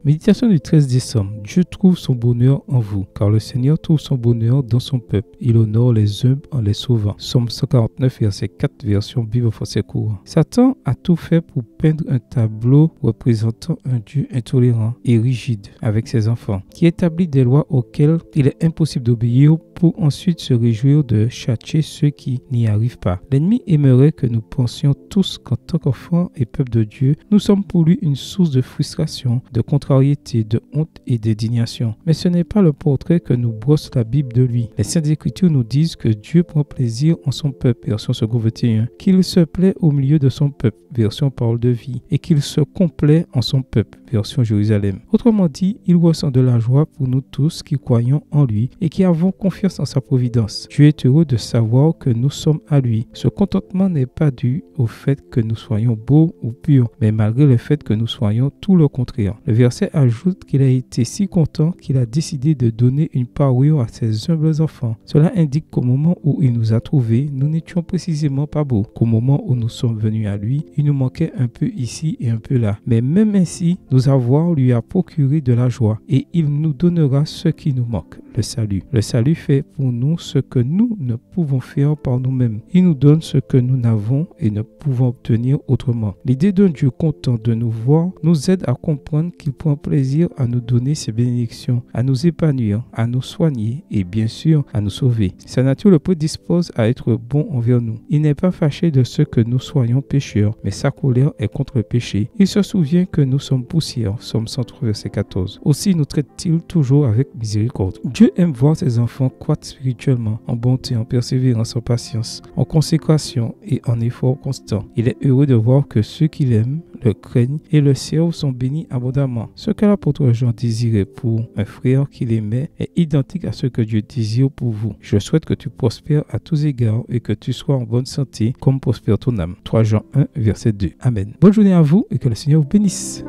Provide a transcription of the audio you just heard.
Méditation du 13 décembre. Dieu trouve son bonheur en vous, car le Seigneur trouve son bonheur dans son peuple. Il honore les humbles en les sauvant. Psaume 149, verset 4, version Bible français courant. Satan a tout fait pour peindre un tableau représentant un Dieu intolérant et rigide avec ses enfants, qui établit des lois auxquelles il est impossible d'obéir pour ensuite se réjouir de châtier ceux qui n'y arrivent pas. L'ennemi aimerait que nous pensions tous qu'en tant qu'enfants et peuple de Dieu, nous sommes pour lui une source de frustration, de contrariété, de honte et d'indignation. Mais ce n'est pas le portrait que nous brosse la Bible de lui. Les Saintes Écritures nous disent que Dieu prend plaisir en son peuple, version 2 21, qu'il se plaît au milieu de son peuple, version Parole de vie, et qu'il se complaît en son peuple, version Jérusalem. Autrement dit, il ressent de la joie pour nous tous qui croyons en lui et qui avons confiance en sa providence. Dieu est heureux de savoir que nous sommes à lui. Ce contentement n'est pas dû au fait que nous soyons beaux ou purs, mais malgré le fait que nous soyons tout le contraire. Le verset ajoute qu'il a été si content qu'il a décidé de donner une parure à ses humbles enfants. Cela indique qu'au moment où il nous a trouvés, nous n'étions précisément pas beaux. Qu'au moment où nous sommes venus à lui, il nous manquait un peu ici et un peu là. Mais même ainsi, nous avoir lui a procuré de la joie et il nous donnera ce qui nous manque, le salut. Le salut fait pour nous ce que nous ne pouvons faire par nous-mêmes. Il nous donne ce que nous n'avons et ne pouvons obtenir autrement. L'idée d'un Dieu content de nous voir nous aide à comprendre qu'il prend plaisir à nous donner ses bénédictions, à nous épanouir, à nous soigner et bien sûr à nous sauver. Sa nature le prédispose à être bon envers nous. Il n'est pas fâché de ce que nous soyons pécheurs, mais sa colère est contre le péché. Il se souvient que nous sommes poussière, Psaume 103, verset 14. Aussi nous traite-t-il toujours avec miséricorde. Dieu aime voir ses enfants croître spirituellement, en bonté, en persévérance, en patience, en consécration et en effort constant. Il est heureux de voir que ceux qui l'aiment, le craignent et le servent sont bénis abondamment. Ce que l'apôtre Jean désirait pour un frère qu'il aimait est identique à ce que Dieu désire pour vous. Je souhaite que tu prospères à tous égards et que tu sois en bonne santé comme prospère ton âme. 3 Jean 1, verset 2. Amen. Bonne journée à vous et que le Seigneur vous bénisse.